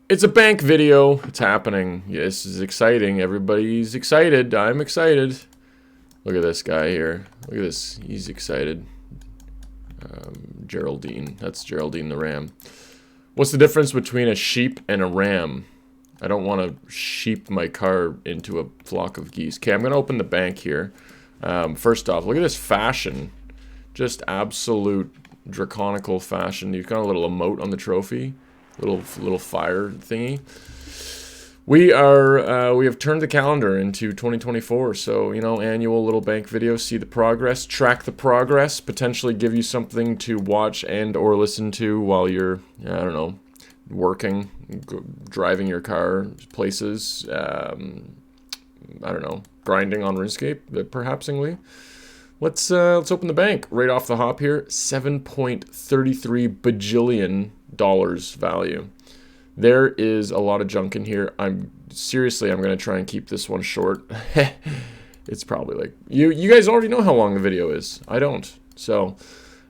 It's a bank video. It's happening. Yes, this is exciting. Everybody's excited. I'm excited. Look at this guy here. Look at this. He's excited. Geraldine. That's Geraldine the ram. What's the difference between a sheep and a ram? I don't want to sheep my car into a flock of geese. Okay, I'm going to open the bank here. First off, look at this fashion. Just absolute draconical fashion. You've got a little emote on the trophy. Little fire thingy. We have turned the calendar into 2024, so annual little bank video, see the progress, track the progress, potentially give you something to watch and or listen to while you're I don't know, working, driving your car places, I don't know, grinding on RuneScape, perhapsingly. Let's open the bank right off the hop here. $7.33 bajillion value. There is a lot of junk in here. I'm gonna try and keep this one short. It's probably like you guys already know how long the video is. I don't. So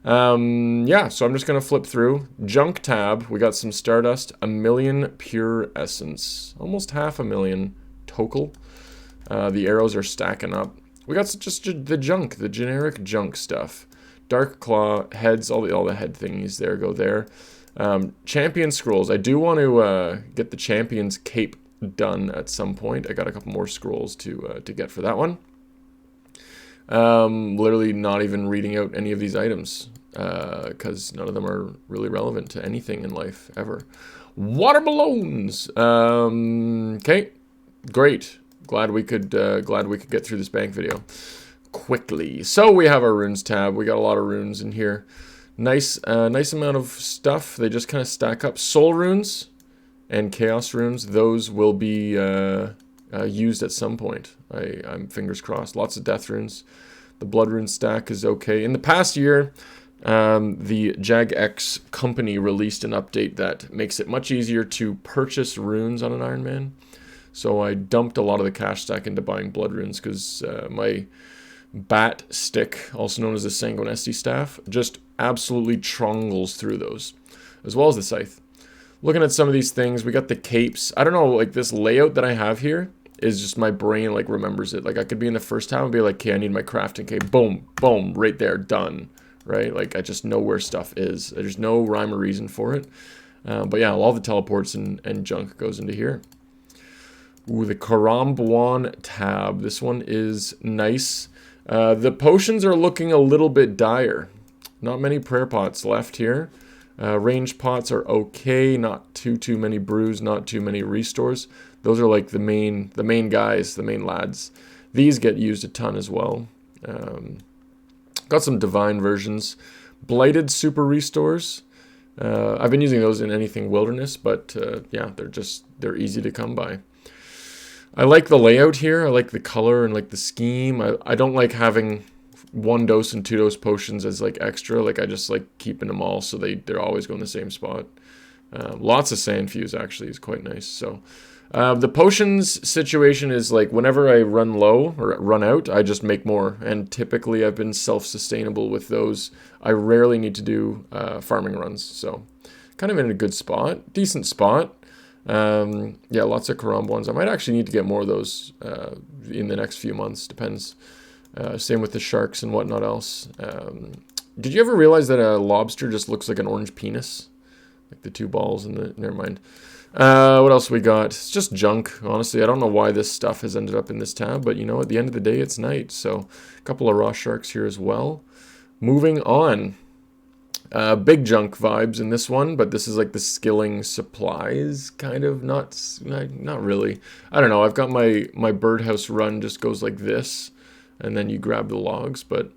yeah, so I'm just gonna flip through. Junk tab, we got some Stardust, 1 million pure essence, almost 500,000 total. The arrows are stacking up. We got just the junk, the generic junk stuff. Dark Claw, heads, all the head thingies there, go there. Champion scrolls. I do want to get the Champion's Cape done at some point. I got a couple more scrolls to get for that one. Literally not even reading out any of these items because none of them are really relevant to anything in life ever. Water balloons. Okay, great. Glad we could get through this bank video quickly. So we have our runes tab. We got a lot of runes in here. Nice amount of stuff. They just kind of stack up. Soul runes and chaos runes. Those will be used at some point. I'm fingers crossed. Lots of death runes. The blood rune stack is okay. In the past year, the JagX company released an update that makes it much easier to purchase runes on an Ironman. So I dumped a lot of the cash stack into buying blood runes because my bat stick, also known as the Sanguinesti staff, just absolutely trongles through those, as well as the scythe. Looking at some of these things, we got the capes. I don't know, like this layout that I have here is just my brain like remembers it. Like I could be in the first tab and be like, okay, I need my crafting cape. Boom, boom, right there, done. Right? Like I just know where stuff is. There's no rhyme or reason for it. But yeah, all the teleports and junk goes into here. Ooh, the Karambuan tab. This one is nice. The potions are looking a little bit dire. Not many prayer pots left here. Range pots are okay. Not too many brews. Not too many restores. Those are like the main guys, the main lads. These get used a ton as well. Got some divine versions. Blighted super restores. I've been using those in anything wilderness, but yeah, they're easy to come by. I like the layout here. I like the color and like the scheme. I don't like having 1 dose and 2 dose potions as like extra. Like I just like keeping them all so they're always going the same spot. Lots of sand fuse actually is quite nice. So the potions situation is like whenever I run low or run out, I just make more. And typically I've been self-sustainable with those. I rarely need to do farming runs. So kind of in a good spot, decent spot. Yeah, lots of Karambuans. I might actually need to get more of those in the next few months. Depends. Same with the sharks and whatnot else. Did you ever realize that a lobster just looks like an orange penis? Like the 2 balls and the... Never mind. What else we got? It's just junk, honestly. I don't know why this stuff has ended up in this tab, but at the end of the day, it's night. So a couple of raw sharks here as well. Moving on. Big junk vibes in this one, but this is like the skilling supplies, kind of, not really. I don't know, I've got my birdhouse run just goes like this, and then you grab the logs, but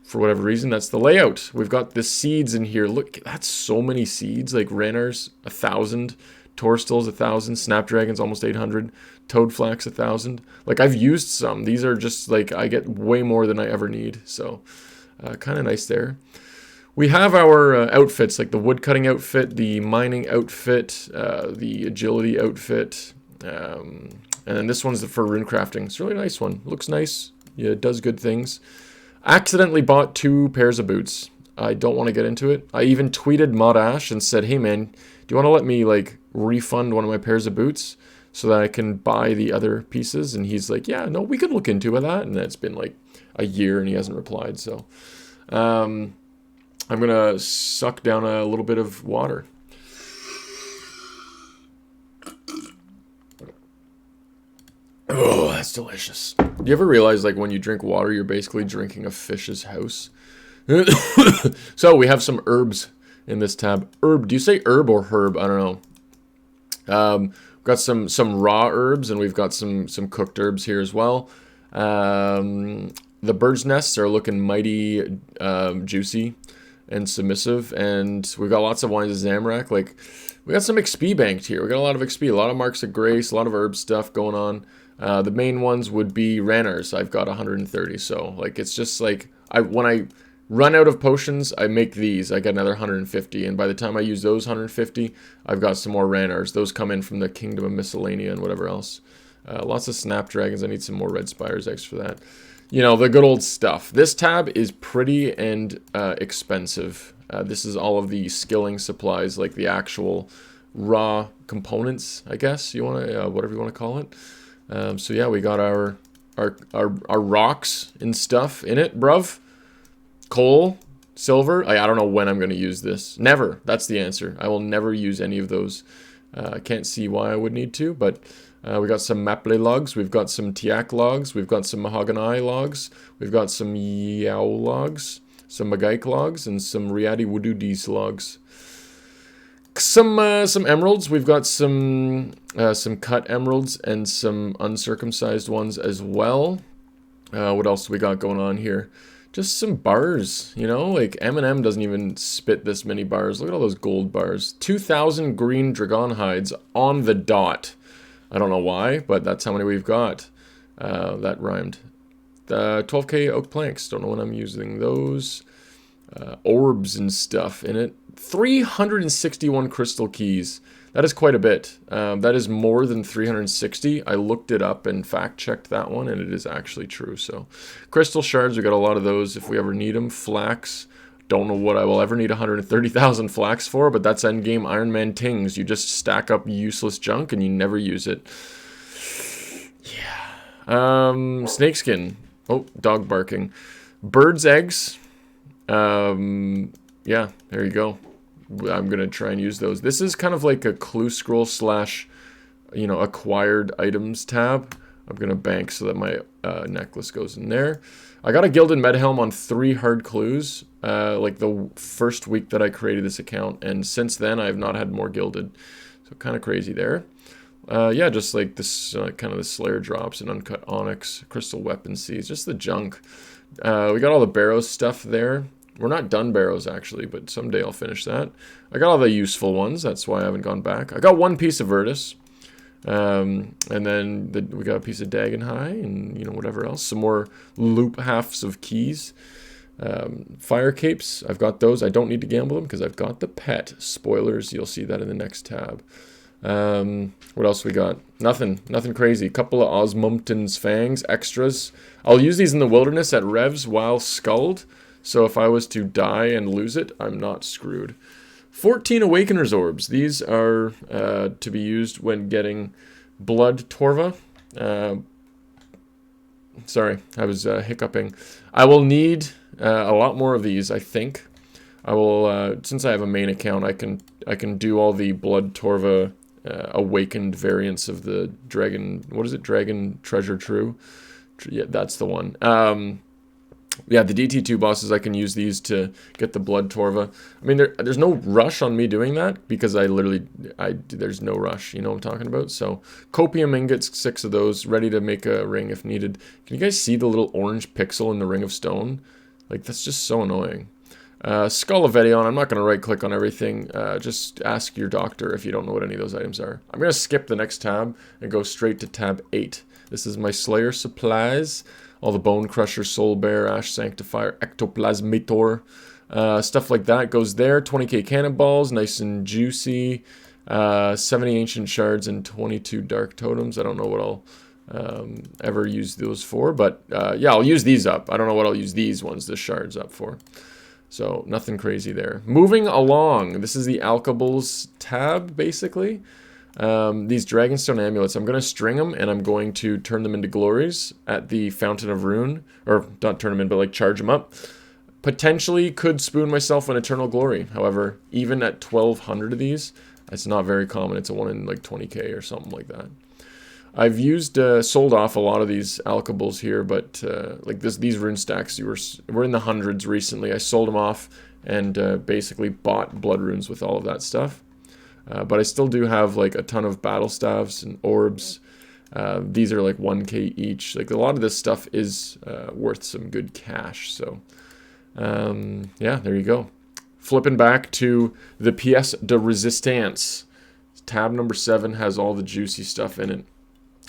for whatever reason, that's the layout. We've got the seeds in here. Look, that's so many seeds, like Renar's 1,000, Torstill's 1,000, Snapdragon's almost 800, Toadflax 1,000. Like, I've used some. These are just, like, I get way more than I ever need, so kind of nice there. We have our outfits, like the woodcutting outfit, the mining outfit, the agility outfit, and then this one's for rune crafting. It's a really nice one. Looks nice. Yeah, it does good things. Accidentally bought 2 pairs of boots. I don't want to get into it. I even tweeted Mod Ash and said, hey man, do you want to let me like refund one of my pairs of boots so that I can buy the other pieces? And he's like, yeah, no, we could look into that. And that's been like a year and he hasn't replied. So I'm gonna suck down a little bit of water. Oh, that's delicious. Do you ever realize, like, when you drink water, you're basically drinking a fish's house? So we have some herbs in this tab. Herb, do you say herb or herb? I don't know. We've got some raw herbs, and we've got some cooked herbs here as well. The bird's nests are looking mighty juicy and submissive, and we've got lots of wines of Zamrak. Like, we got some XP banked here. We got a lot of XP, a lot of marks of grace, a lot of herb stuff going on. The main ones would be Ranners. I've got 130, so like it's just like when I run out of potions, I make these. I get another 150, and by the time I use those 150, I've got some more Ranners. Those come in from the Kingdom of Miscellanea and whatever else. Lots of Snapdragons. I need some more Red Spires eggs for that. You know, the good old stuff. This tab is pretty and expensive. This is all of the skilling supplies, like the actual raw components, I guess you want to, whatever you want to call it. So yeah, we got our rocks and stuff in it, bruv. Coal, silver. I don't know when I'm going to use this. Never. That's the answer. I will never use any of those. I can't see why I would need to, but we got some maple logs. We've got some tiak logs. We've got some mahogany logs. We've got some yao logs, some magaik logs, and some riadi wududis logs. Some emeralds. We've got some cut emeralds and some uncircumcised ones as well. What else do we got going on here? Just some bars, you know, like M&M doesn't even spit this many bars. Look at all those gold bars. 2,000 green dragon hides on the dot. I don't know why, but that's how many we've got. That rhymed. 12k oak planks. Don't know when I'm using those. Orbs and stuff in it. 361 crystal keys. That is quite a bit. That is more than 360. I looked it up and fact-checked that one, and it is actually true. So, crystal shards, we got a lot of those if we ever need them. Flax, don't know what I will ever need 130,000 flax for, but that's endgame Ironman tings. You just stack up useless junk and you never use it. Yeah. Snakeskin. Oh, dog barking. Bird's eggs. Yeah, there you go. I'm going to try and use those. This is kind of like a clue scroll slash, you know, acquired items tab. I'm going to bank so that my necklace goes in there. I got a Gilded Medhelm on 3 hard clues, like the first week that I created this account. And since then, I have not had more Gilded. So kind of crazy there. Yeah, just like this kind of the Slayer drops and Uncut Onyx, Crystal Weapon Seeds, just the junk. We got all the Barrows stuff there. We're not done Barrows, actually, but someday I'll finish that. I got all the useful ones. That's why I haven't gone back. I got 1 piece of Virtus. And then we got a piece of Dagonhai and, you know, whatever else. Some more loop halves of keys. Fire Capes, I've got those. I don't need to gamble them because I've got the pet. Spoilers, you'll see that in the next tab. What else we got? Nothing crazy. Couple of Osmumpton's Fangs extras. I'll use these in the wilderness at Revs while Skulled. So if I was to die and lose it, I'm not screwed. 14 Awakener's Orbs. These are to be used when getting Blood Torva. Sorry, I was hiccuping. I will need a lot more of these, I think. I will, since I have a main account, I can do all the Blood Torva awakened variants of the Dragon. What is it? Dragon Treasure True. Yeah, that's the one. Yeah, the DT2 bosses, I can use these to get the Blood Torva. I mean, there's no rush on me doing that because there's no rush, you know what I'm talking about? So, Copium Ingots, 6 of those, ready to make a ring if needed. Can you guys see the little orange pixel in the Ring of Stone? Like, that's just so annoying. Skull of Edion, I'm not going to right-click on everything. Just ask your doctor if you don't know what any of those items are. I'm going to skip the next tab and go straight to tab 8. This is my Slayer supplies. All the Bone Crusher, Soul Bear, Ash Sanctifier, Ectoplasmator, stuff like that goes there. 20k Cannonballs, nice and juicy. 70 Ancient Shards and 22 Dark Totems. I don't know what I'll ever use those for, but yeah, I'll use these up. I don't know what I'll use these ones, the shards up for. So nothing crazy there. Moving along, this is the Alkables tab, basically. These Dragonstone amulets, I'm going to string them, and I'm going to turn them into glories at the Fountain of Rune. Or, not turn them in, but like charge them up. Potentially could spoon myself an Eternal Glory. However, even at 1,200 of these, it's not very common. It's a 1 in like 20k or something like that. I've sold off a lot of these Alkables here, but like these rune stacks were in the hundreds recently. I sold them off and basically bought blood runes with all of that stuff. But I still do have like a ton of battle staves and orbs. These are like 1k each. Like a lot of this stuff is worth some good cash. So yeah, there you go. Flipping back to the pièce de résistance. Tab number 7 has all the juicy stuff in it.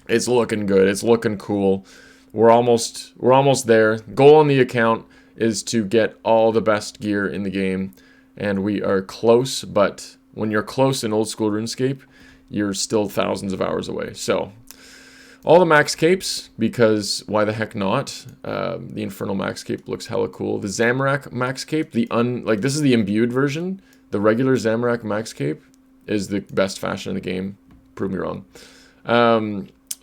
It's looking good. It's looking cool. We're almost there. Goal on the account is to get all the best gear in the game, and we are close. But when you're close in old school RuneScape, you're still thousands of hours away. So all the max capes, because why the heck not? The Infernal max cape looks hella cool. The Zamorak max cape, this is the imbued version. The regular Zamorak max cape is the best fashion in the game. Prove me wrong.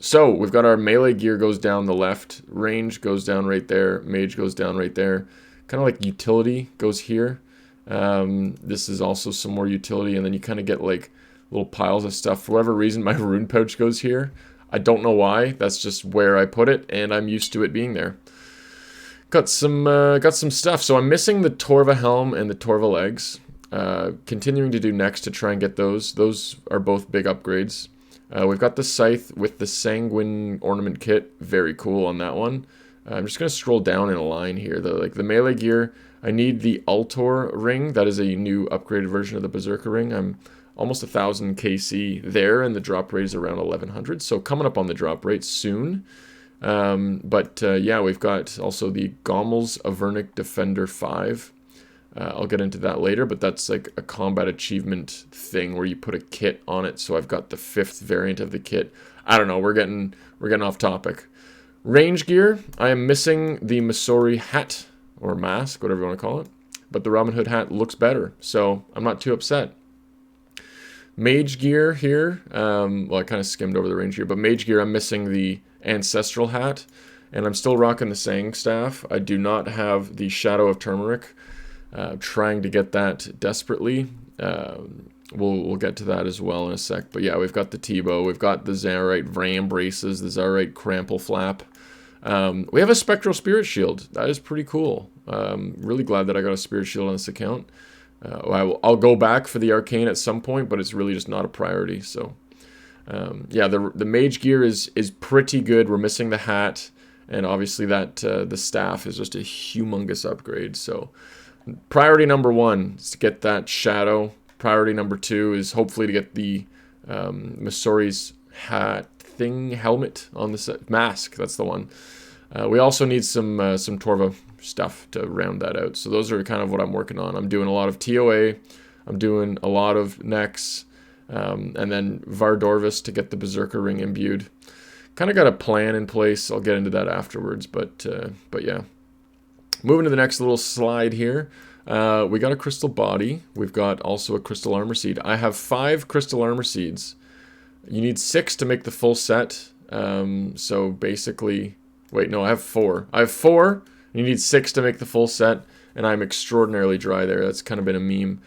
So we've got our melee gear goes down the left, range goes down right there, mage goes down right there. Kind of like utility goes here. This is also some more utility, and then you kind of get like little piles of stuff. For whatever reason, my rune pouch goes here. I don't know why. That's just where I put it, and I'm used to it being there. Got some stuff. So I'm missing the Torva helm and the Torva legs. Continuing to do next to try and get those. Those are both big upgrades. We've got the Scythe with the Sanguine Ornament Kit. Very cool on that one. I'm just going to scroll down in a line here. The melee gear, I need the Altor ring. That is a new upgraded version of the Berserker ring. I'm almost 1,000 KC there, and the drop rate is around 1,100. So coming up on the drop rate soon. Yeah, we've got also the Gommel's Avernic Defender 5. I'll get into that later, but that's like a combat achievement thing where you put a kit on it. So I've got the 5th variant of the kit. I don't know, we're getting off topic. Range gear, I am missing the Masori hat or mask, whatever you want to call it. But the Robin Hood hat looks better, so I'm not too upset. Mage gear here, well, I kind of skimmed over the range gear, but mage gear, I'm missing the Ancestral hat, and I'm still rocking the Sang staff. I do not have the Shadow of Turmeric. Trying to get that desperately. We'll get to that as well in a sec. But yeah, we've got the T-bow, we've got the Zarite Ram braces, the Zarite Crample Flap. We have a Spectral Spirit Shield. That is pretty cool. Really glad that I got a Spirit Shield on this account. I'll go back for the Arcane at some point, but it's really just not a priority. So yeah, the Mage gear is pretty good. We're missing the hat, and obviously that the staff is just a humongous upgrade. So priority number 1 is to get that Shadow. Priority number 2 is hopefully to get the Masori's helmet on the mask. That's the one. We also need some Torva stuff to round that out. So those are kind of what I'm working on. I'm doing a lot of TOA. I'm doing a lot of Nex. And then Vardorvis to get the Berserker ring imbued. Kind of got a plan in place. I'll get into that afterwards. But yeah. Moving to the next little slide here, we got a Crystal Body. We've got also a Crystal Armor Seed. I have 5 Crystal Armor Seeds. You need 6 to make the full set. So basically, wait, no, I have 4. I have 4. You need 6 to make the full set, and I'm extraordinarily dry there. That's kind of been a meme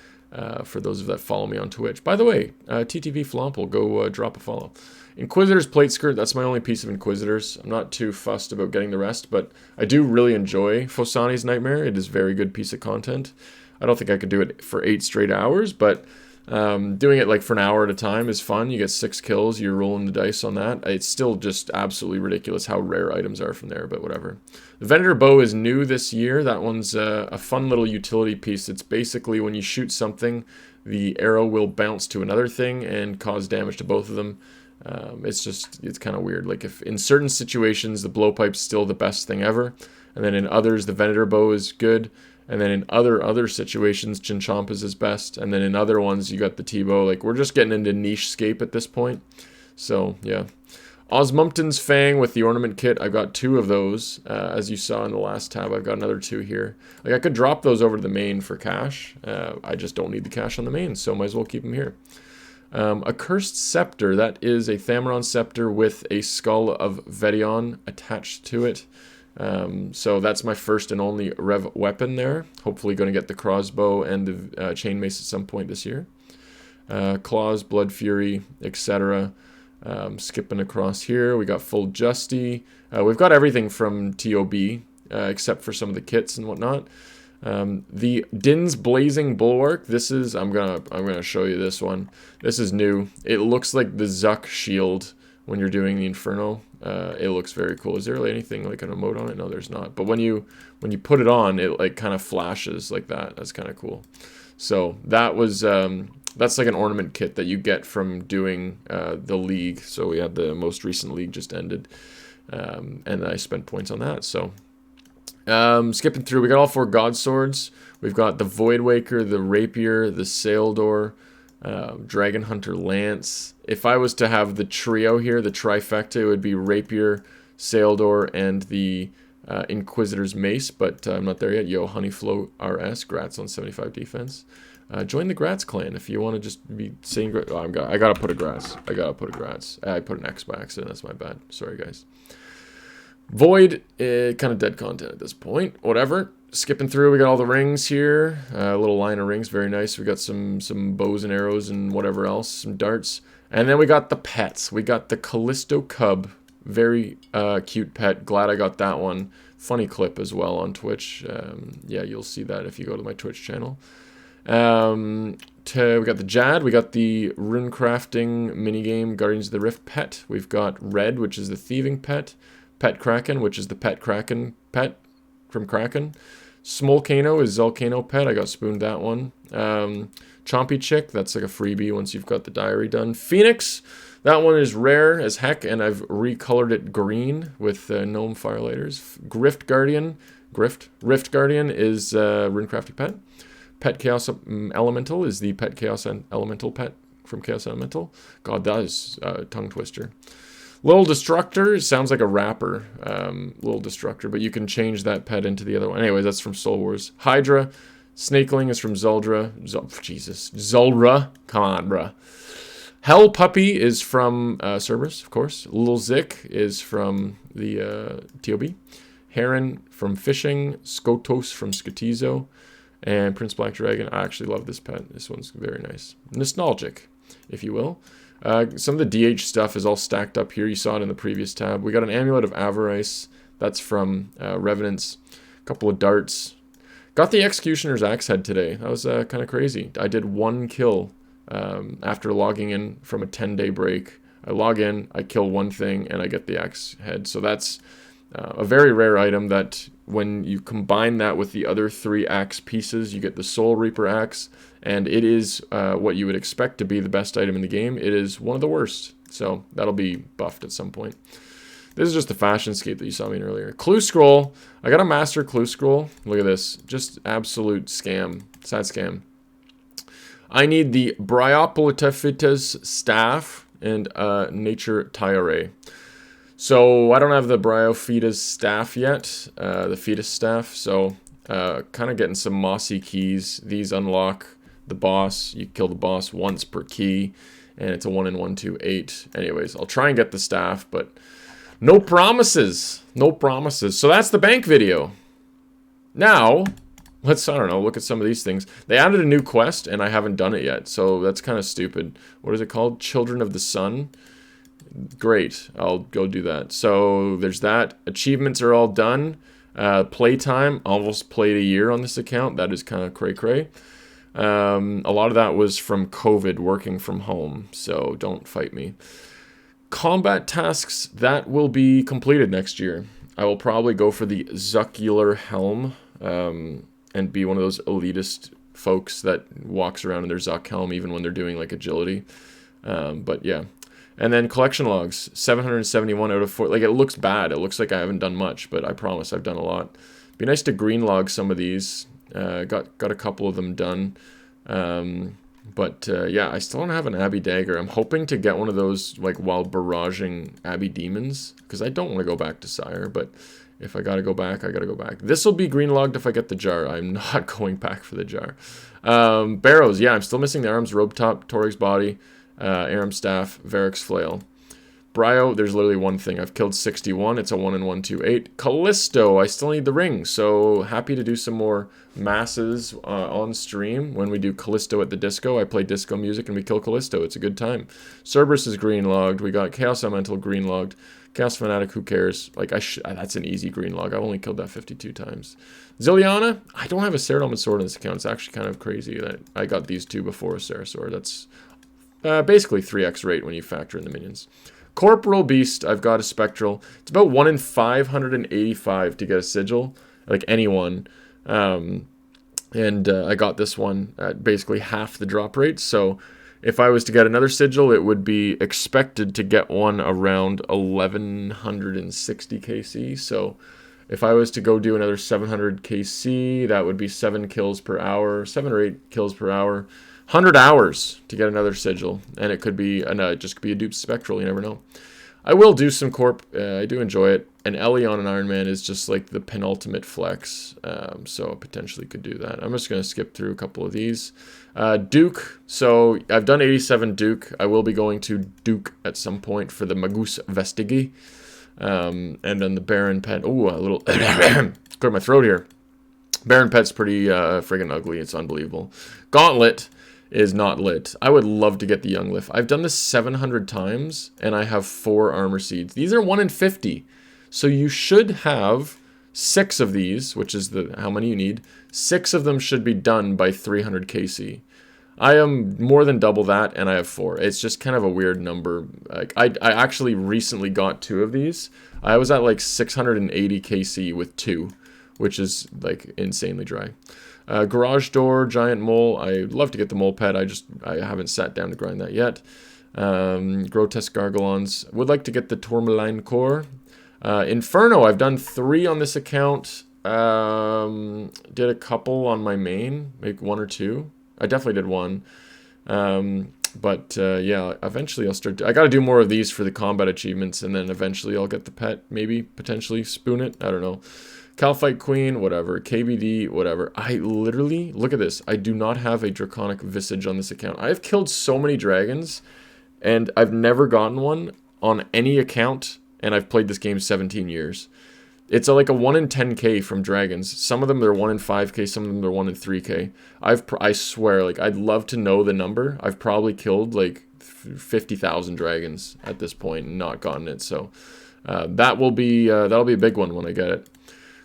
for those that follow me on Twitch. By the way, TTV Flomple, go drop a follow. Inquisitor's Plate Skirt, that's my only piece of Inquisitors. I'm not too fussed about getting the rest, but I do really enjoy Fosani's Nightmare. It is a very good piece of content. I don't think I could do it for 8 straight hours, but doing it like for an hour at a time is fun. You get 6 kills, you're rolling the dice on that. It's still just absolutely ridiculous how rare items are from there, but whatever. The Venator Bow is new this year. That one's a fun little utility piece. It's basically when you shoot something, the arrow will bounce to another thing and cause damage to both of them. It's kind of weird. Like if in certain situations the blowpipe's still the best thing ever, and then in others the Venator Bow is good, and then in other situations Chinchompas is best, and then in other ones you got the T-bow. Like we're just getting into niche scape at this point. So yeah, Osmumpton's Fang with the ornament kit. I got 2 of those. As you saw in the last tab, I've got another 2 here. Like, I could drop those over to the main for cash. I just don't need the cash on the main, so might as well keep them here. A Cursed Scepter. That is a Thamron Scepter with a Skull of Vedion attached to it. So that's my first and only rev weapon there. Hopefully going to get the crossbow and the chain mace at some point this year. Claws, Blood Fury, etc. Skipping across here, we got Full Justy. We've got everything from TOB, except for some of the kits and whatnot. The Din's Blazing Bulwark. This is, I'm gonna show you this one. This is new. It looks like the Zuck shield when you're doing the Inferno. It looks very cool. Is there really anything like an emote on it? No, there's not. But when you put it on, it like kind of flashes like that. That's kind of cool. So that was that's like an ornament kit that you get from doing the league. So we had the most recent league just ended, and I spent points on that. So skipping through, we got all 4 God Swords. We've got the Voidwaker, the Rapier, the Saildor, Dragon Hunter Lance. If I was to have the trio here, the trifecta, it would be Rapier, Saildor, and the Inquisitor's Mace, but I'm not there yet. Yo, Honeyflow RS, Grats on 75 defense. Join the Grats clan if you want to just be saying. Oh, I gotta put a Grats. I put an X by accident. That's my bad. Sorry, guys. Void, kind of dead content at this point. Whatever. Skipping through, we got all the rings here. A little line of rings, very nice. We got some bows and arrows and whatever else, some darts. And then we got the pets. We got the Callisto Cub. Very cute pet. Glad I got that one. Funny clip as well on Twitch. Yeah, you'll see that if you go to my Twitch channel. We got the Jad. We got the rune crafting minigame Guardians of the Rift pet. We've got Red, which is the thieving pet. Pet Kraken, which is the pet Kraken pet from Kraken. Smolcano is Zulcano pet. I got spooned that one. Chompy Chick, that's like a freebie once you've got the diary done. Phoenix, that one is rare as heck, and I've recolored it green with Gnome Firelighters. Rift Guardian is Runecrafty pet. Pet Chaos Elemental is the Pet Chaos Elemental pet from Chaos Elemental. God, that is a tongue twister. Little Destructor sounds like a rapper, Little Destructor, but you can change that pet into the other one. Anyways, that's from Soul Wars. Hydra, Snakeling is from Zuldra. Zuldra, come on, bruh. Hell Puppy is from Cerberus, of course. Little Zik is from the TOB. Heron from Fishing. Skotos from Skotizo. And Prince Black Dragon. I actually love this pet. This one's very nice. Nostalgic, if you will. Some of the DH stuff is all stacked up here. You saw it in the previous tab. We got an Amulet of Avarice. That's from Revenants. A couple of darts. Got the Executioner's Axe Head today. That was kind of crazy. I did 1 kill after logging in from a 10-day break. I log in, I kill 1 thing, and I get the axe head. So that's a very rare item that when you combine that with the other 3 axe pieces, you get the Soul Reaper axe, and it is what you would expect to be the best item in the game. It is one of the worst, so that'll be buffed at some point. This is just the fashion scape that you saw me in earlier. Clue Scroll. I got a Master Clue Scroll. Look at this. Just absolute scam. Sad scam. I need the Bryopolitephites staff and Nature Tyre. So I don't have the Bryophytes staff yet, the fetus staff. So kind of getting some mossy keys. These unlock the boss. You kill the boss once per key, and it's a 1 in 1, 2, 8. Anyways, I'll try and get the staff, but no promises. No promises. So that's the bank video. Now, let's, I don't know, look at some of these things. They added a new quest, and I haven't done it yet, so that's kind of stupid. What is it called? Children of the Sun. Great. I'll go do that. So there's that. Achievements are all done. Playtime. Almost played a year on this account. That is kind of cray-cray. A lot of that was from COVID, working from home, so don't fight me. Combat tasks, that will be completed next year. I will probably go for the Zuckular Helm and be one of those elitist folks that walks around in their Zuck helm even when they're doing like agility. But yeah. And then collection logs, 771 out of 4. Like, it looks bad. It looks like I haven't done much, but I promise I've done a lot. Be nice to green log some of these. Got a couple of them done. But yeah, I still don't have an Abbey Dagger. I'm hoping to get one of those like while barraging Abbey Demons, because I don't want to go back to Sire, but if I gotta go back, I gotta go back. This will be green logged if I get the jar. I'm not going back for the jar. Barrows, yeah, I'm still missing the arms, robe top, Torig's body, Aram staff, Varric's flail. Brio, there's literally one thing. I've killed 61. It's a 1 in 128. Callisto, I still need the ring. So happy to do some more masses on stream when we do Callisto at the disco. I play disco music and we kill Callisto. It's a good time. Cerberus is green logged. We got Chaos Elemental green logged. Chaos Fanatic, who cares? Like that's an easy green log. I've only killed that 52 times. Zilliana, I don't have a Ceradon sword in this account. It's actually kind of crazy that I got these two before a Cerasor. That's basically 3x rate when you factor in the minions. Corporal Beast, I've got a Spectral. It's about 1 in 585 to get a Sigil, like anyone. And I got this one at basically half the drop rate. So if I was to get another Sigil, it would be expected to get one around 1160 KC. So if I was to go do another 700 KC, that would be 7 kills per hour, 7 or 8 kills per hour. 100 hours to get another Sigil, and it could be it just could be a dupe Spectral, you never know. I will do some Corp, I do enjoy it, and Ellie on an Ironman is just like the penultimate flex, so potentially could do that. I'm just going to skip through a couple of these. Duke, so I've done 87 Duke. I will be going to Duke at some point for the Magus Vestigi, and then the Baron Pet. Ooh, a little clear my throat here. Baron Pet's pretty friggin' ugly. It's unbelievable. Gauntlet is not lit. I would love to get the Young Lift. I've done this 700 times, and I have 4 armor seeds. These are 1 in 50. So you should have 6 of these, which is how many you need. 6 of them should be done by 300 KC. I am more than double that, and I have 4. It's just kind of a weird number. Like I actually recently got 2 of these. I was at like 680 KC with 2, which is like insanely dry. Garage door, giant mole. I'd love to get the mole pet. I haven't sat down to grind that yet. Grotesque gargolons. Would like to get the tourmaline core. Inferno. I've done 3 on this account. Did a couple on my main, like 1 or 2. I definitely did 1. But yeah, eventually I'll start. I got to do more of these for the combat achievements, and then eventually I'll get the pet. Maybe potentially spoon it. I don't know. Calfight Queen, whatever. KBD, whatever. I literally, look at this. I do not have a Draconic Visage on this account. I've killed so many dragons, and I've never gotten one on any account, and I've played this game 17 years. It's like a 1 in 10k from dragons. Some of them they're 1 in 5k, some of them they're 1 in 3k. I swear, like, I'd love to know the number. I've probably killed like 50,000 dragons at this point and not gotten it. So that'll be a big one when I get it.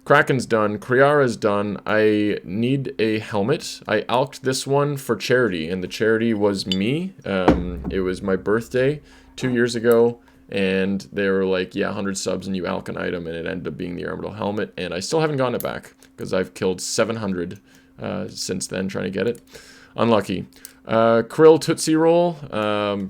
Kraken's done. Kriara's done. I need a helmet. I alked this one for charity, and the charity was me. It was my birthday 2 years ago, and they were like, yeah, 100 subs and you alk an item, and it ended up being the Armadillo helmet, and I still haven't gotten it back because I've killed 700 since then trying to get it. Unlucky. Krill Tootsie Roll.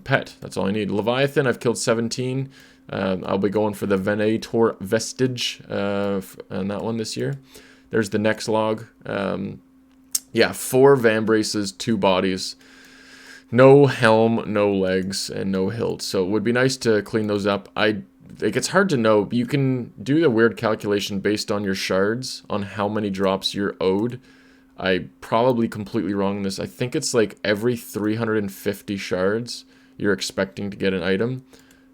Pet. That's all I need. Leviathan, I've killed 17. I'll be going for the Venator Vestige on that one this year. There's the next log. Yeah, 4 Vambraces, 2 bodies. No helm, no legs, and no hilt. So it would be nice to clean those up. It's hard to know. You can do the weird calculation based on your shards, on how many drops you're owed. I'm probably completely wrong in this. I think it's like every 350 shards you're expecting to get an item.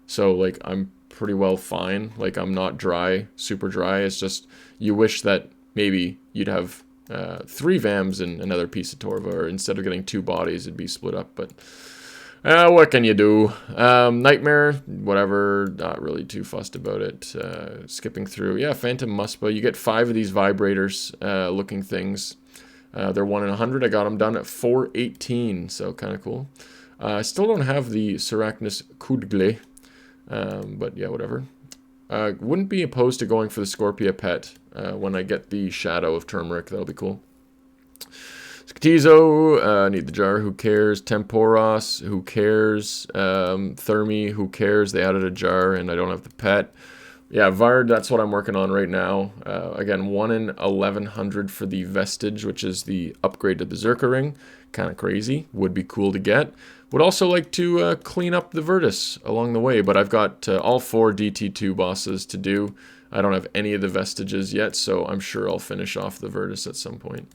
So, like, I'm pretty well fine. Like, I'm not dry, super dry. It's just, you wish that maybe you'd have 3 Vams and another piece of Torva, or instead of getting 2 bodies, it'd be split up. But, what can you do? Nightmare, whatever. Not really too fussed about it. Skipping through. Yeah, Phantom Muspa. You get 5 of these vibrators looking things. They're 1 in 100. I got them done at 418, so kind of cool. I still don't have the Seracnus Kudgle. But yeah, whatever. Wouldn't be opposed to going for the Scorpia pet when I get the Shadow of Turmeric. That'll be cool. Skatizo, need the jar. Who cares? Temporos, who cares? Thermi, who cares? They added a jar and I don't have the pet. Yeah, Vard, that's what I'm working on right now. Again, 1 in 1100 for the Vestige, which is the upgrade to the Zerka Ring. Kind of crazy. Would be cool to get. Would also like to clean up the Virtus along the way, but I've got all 4 DT2 bosses to do. I don't have any of the Vestiges yet, so I'm sure I'll finish off the Virtus at some point.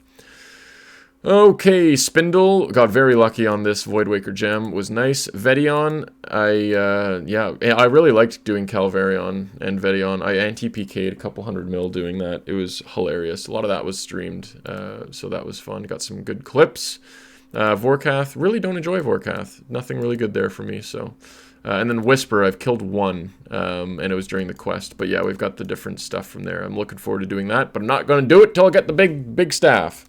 Okay, Spindle, got very lucky on this Voidwaker gem, was nice. Vedion, I really liked doing Calvarion and Vedion. I anti-PK'd a couple 100 mil doing that. It was hilarious. A lot of that was streamed, so that was fun. Got some good clips. Vorkath, really don't enjoy Vorkath. Nothing really good there for me, so. And then Whisper, I've killed 1, and it was during the quest. But yeah, we've got the different stuff from there. I'm looking forward to doing that, but I'm not going to do it till I get the big staff.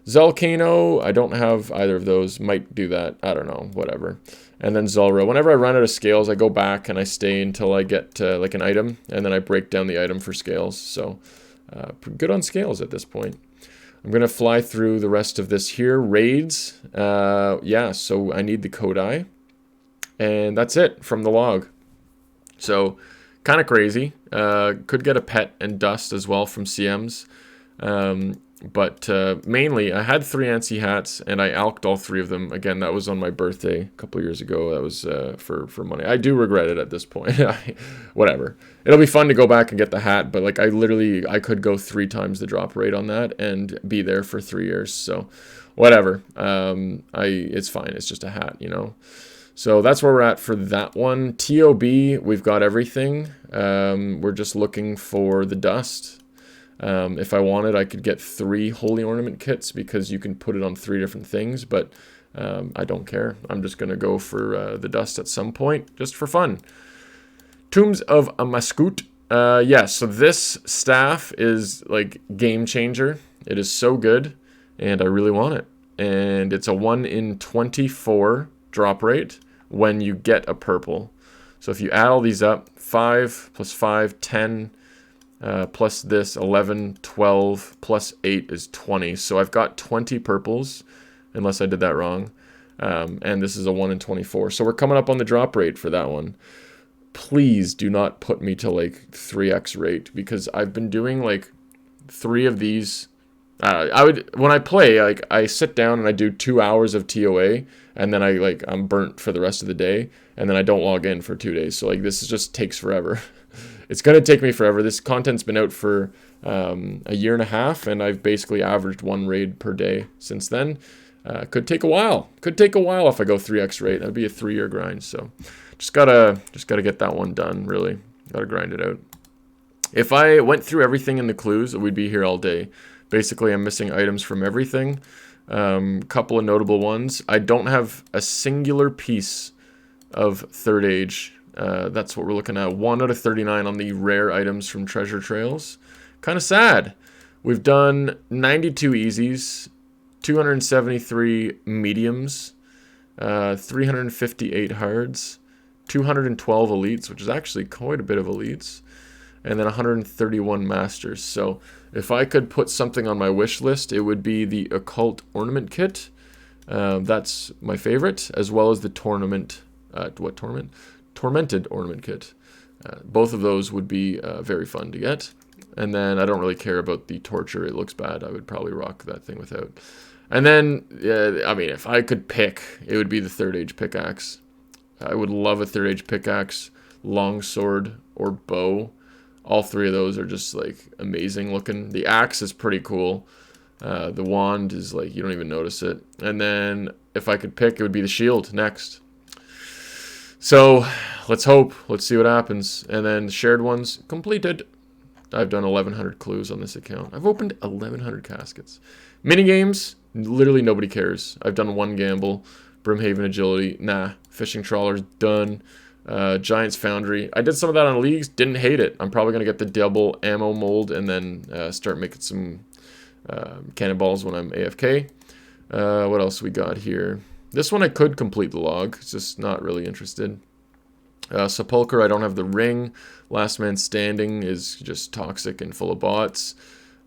Zelcano, I don't have either of those. Might do that. I don't know. Whatever. And then Zulra. Whenever I run out of scales, I go back and I stay until I get like an item, and then I break down the item for scales. So good on scales at this point. I'm going to fly through the rest of this here. Raids. Yeah, so I need the Kodai. And that's it from the log. So kind of crazy. Could get a pet and dust as well from CMs. But mainly, I had 3 ANSI hats, and I alked all 3 of them. Again, that was on my birthday a couple years ago. That was for money. I do regret it at this point. Whatever. It'll be fun to go back and get the hat, but like I could go 3 times the drop rate on that and be there for 3 years. So, whatever. It's fine. It's just a hat, you know. So that's where we're at for that one. TOB, we've got everything. We're just looking for the dust. If I wanted, I could get 3 Holy Ornament kits because you can put it on 3 different things, but I don't care. I'm just going to go for the dust at some point, just for fun. Tombs of Amaskut. Yeah, so this staff is like game changer. It is so good, and I really want it. And it's a 1 in 24 drop rate when you get a purple. So if you add all these up, 5 plus 5, 10... plus this 11, 12, plus 8 is 20. So I've got 20 purples, unless I did that wrong. And this is a 1 in 24. So we're coming up on the drop rate for that one. Please do not put me to like 3x rate, because I've been doing like 3 of these. When I play, like I sit down and I do 2 hours of TOA, and then I'm burnt for the rest of the day, and then I don't log in for 2 days. So like this just takes forever. It's going to take me forever. This content's been out for a year and a half, and I've basically averaged 1 raid per day since then. Could take a while. Could take a while if I go 3x rate. That'd be a 3-year grind. So just gotta get that one done, really. Gotta grind it out. If I went through everything in the clues, we'd be here all day. Basically, I'm missing items from everything. Couple of notable ones. I don't have a singular piece of Third Age. That's what we're looking at. 1 out of 39 on the rare items from Treasure Trails. Kind of sad. We've done 92 easies, 273 mediums, 358 hards, 212 elites, which is actually quite a bit of elites, and then 131 masters. So if I could put something on my wish list, it would be the Occult Ornament Kit. That's my favorite, as well as the Tormented Ornament Kit. Both of those would be very fun to get. And then I don't really care about the Torture. It looks bad. I would probably rock that thing without. And then, I mean, if I could pick, it would be the Third Age pickaxe. I would love a Third Age pickaxe, longsword, or bow. All 3 of those are just like amazing looking. The axe is pretty cool. The wand is like, you don't even notice it. And then if I could pick, it would be the shield next. So let's hope. Let's see what happens. And then the shared ones completed. I've done 1,100 clues on this account. I've opened 1,100 caskets. Minigames, literally nobody cares. I've done 1 gamble. Brimhaven Agility, nah. Fishing Trawlers, done. Giants Foundry. I did some of that on leagues, didn't hate it. I'm probably going to get the double ammo mold and then start making some cannonballs when I'm AFK. What else we got here? This one I could complete the log, it's just not really interested. Sepulcher, I don't have the ring. Last Man Standing is just toxic and full of bots.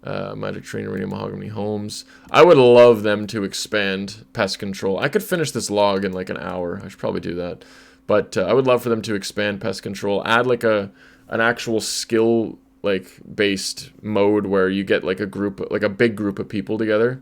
Magic Train Arena, Mahogany Homes. I would love them to expand Pest Control. I could finish this log in like an hour. I should probably do that. But I would love for them to expand Pest Control. Add like a an actual skill like based mode where you get like a group, like a big group of people together,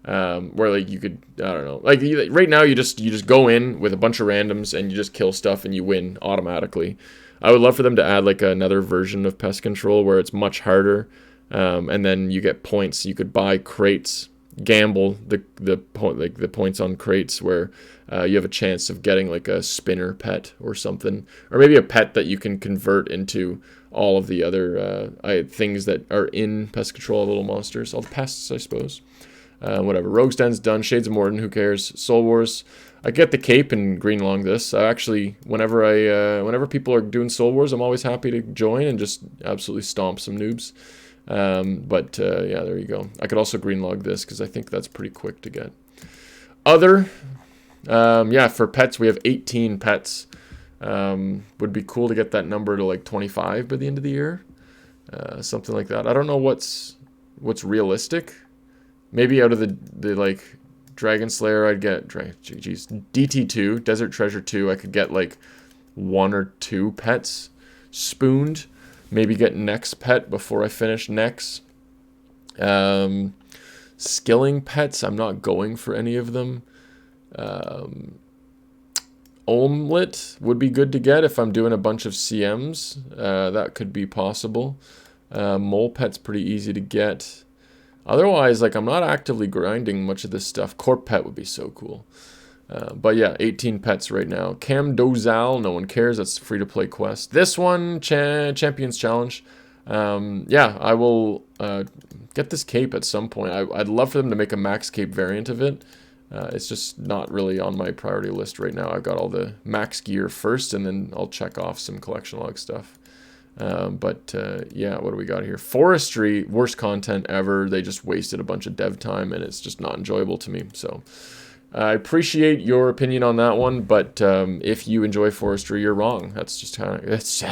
where like you could, I don't know, like right now you just go in with a bunch of randoms and you just kill stuff and you win automatically. I would love for them to add like another version of pest control where it's much harder, and then you get points. You could buy crates, gamble the points on crates where you have a chance of getting like a spinner pet or something, or maybe a pet that you can convert into all of the other things that are in pest control, little monsters, all the pests, I suppose. Whatever. Rogue's Den's done. Shades of Morden, who cares? Soul Wars. I get the cape and greenlong this. I actually, whenever people are doing Soul Wars, I'm always happy to join and just absolutely stomp some noobs. Yeah, there you go. I could also greenlog this because I think that's pretty quick to get. Other, yeah, for pets we have 18 pets. Would be cool to get that number to like 25 by the end of the year, something like that. I don't know what's realistic. Maybe out of the like Dragon Slayer, I'd get DT2 Desert Treasure 2. I could get like 1 or 2 pets spooned. Maybe get next pet before I finish next. Skilling pets, I'm not going for any of them. Omelet would be good to get if I'm doing a bunch of CMs. That could be possible. Mole pet's pretty easy to get. Otherwise, like, I'm not actively grinding much of this stuff. Corp pet would be so cool. But yeah, 18 pets right now. Cam Dozal, no one cares. That's free to play quest. This one, Champions Challenge. Yeah, I will get this cape at some point. I'd love for them to make a max cape variant of it. It's just not really on my priority list right now. I've got all the max gear first, and then I'll check off some collection log stuff. Yeah, what do we got here? Forestry, worst content ever. They just wasted a bunch of dev time, and it's just not enjoyable to me. So I appreciate your opinion on that one, but if you enjoy forestry, you're wrong. That's just how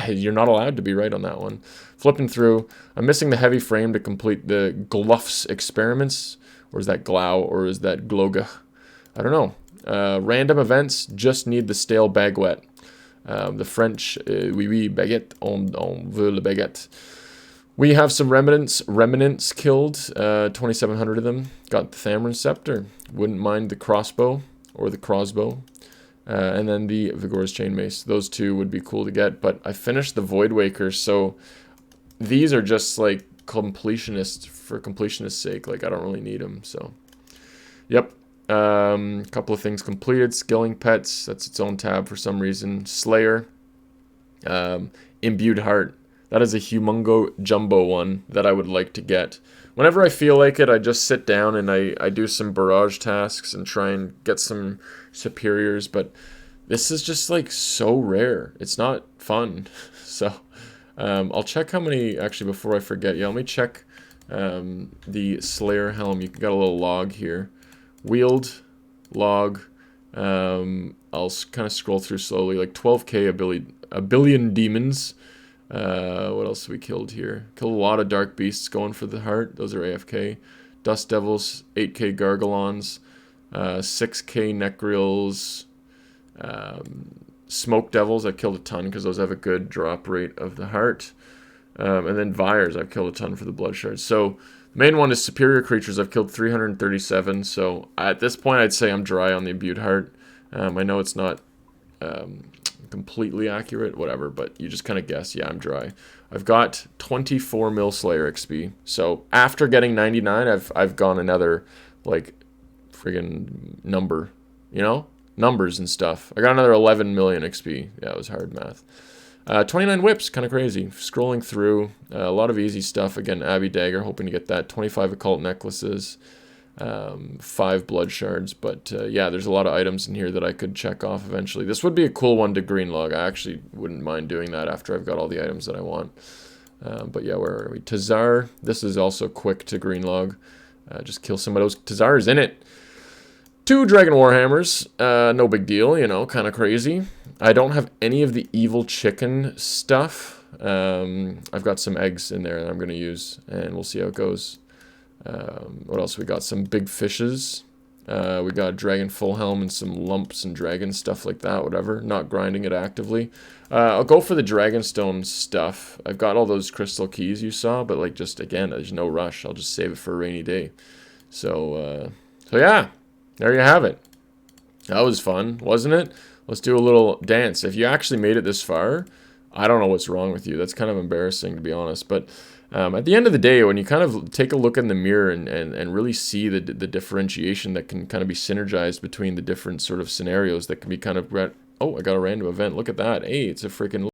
you're not allowed to be right on that one. Flipping through, I'm missing the heavy frame to complete the Gluffs experiments, or is that Glau, or is that Gloga? I don't know. Random events just need the stale baguette. The French, oui, baguette, on veut le baguette. We have some remnants killed, 2,700 of them. Got the Thamarin Scepter. Wouldn't mind the crossbow, or the crossbow. And then the Vigor's Chain Mace. Those two would be cool to get, but I finished the Void Waker, so these are just like completionists for completionist's sake. Like, I don't really need them, so. Yep. Couple of things completed. Skilling pets, that's its own tab for some reason. Slayer, Imbued Heart, that is a humongo jumbo one that I would like to get. Whenever I feel like it, I just sit down and I do some barrage tasks and try and get some superiors, but this is just like so rare. It's not fun. So I'll check how many, actually before I forget, yeah, let me check the Slayer helm. You got a little log here. Wield, log, I'll kind of scroll through slowly, like 12k, a billion demons. What else we killed here? Killed a lot of dark beasts going for the heart. Those are AFK. Dust devils, 8k gargalons, 6k necreals, smoke devils. I killed a ton because those have a good drop rate of the heart. And then Vyres, I've killed a ton for the blood shards. So main one is superior creatures. I've killed 337. So at this point, I'd say I'm dry on the Imbued Heart. I know it's not completely accurate, whatever, but you just kind of guess. Yeah, I'm dry. I've got 24 mil Slayer XP. So after getting 99, I've gone another like friggin' number, you know, numbers and stuff. I got another 11 million XP. Yeah, it was hard math. 29 whips, kind of crazy. Scrolling through, a lot of easy stuff. Again, Abbey Dagger, hoping to get that. 25 occult necklaces, 5 blood shards. But yeah, there's a lot of items in here that I could check off eventually. This would be a cool one to greenlog. I actually wouldn't mind doing that after I've got all the items that I want. But yeah, where are we? Tazar, this is also quick to greenlog. Just kill some of those Tazars in it. 2 Dragon Warhammers, no big deal, you know, kind of crazy. I don't have any of the evil chicken stuff. I've got some eggs in there that I'm going to use, and we'll see how it goes. What else we got? Some big fishes. We got a dragon full helm and some lumps and dragon stuff like that, whatever. Not grinding it actively. I'll go for the dragonstone stuff. I've got all those crystal keys you saw, but like just again, there's no rush. I'll just save it for a rainy day. So yeah, there you have it. That was fun, wasn't it? Let's do a little dance. If you actually made it this far, I don't know what's wrong with you. That's kind of embarrassing, to be honest. But at the end of the day, when you kind of take a look in the mirror and really see the differentiation that can kind of be synergized between the different sort of scenarios that can be kind of... Oh, I got a random event. Look at that. Hey, it's a freaking...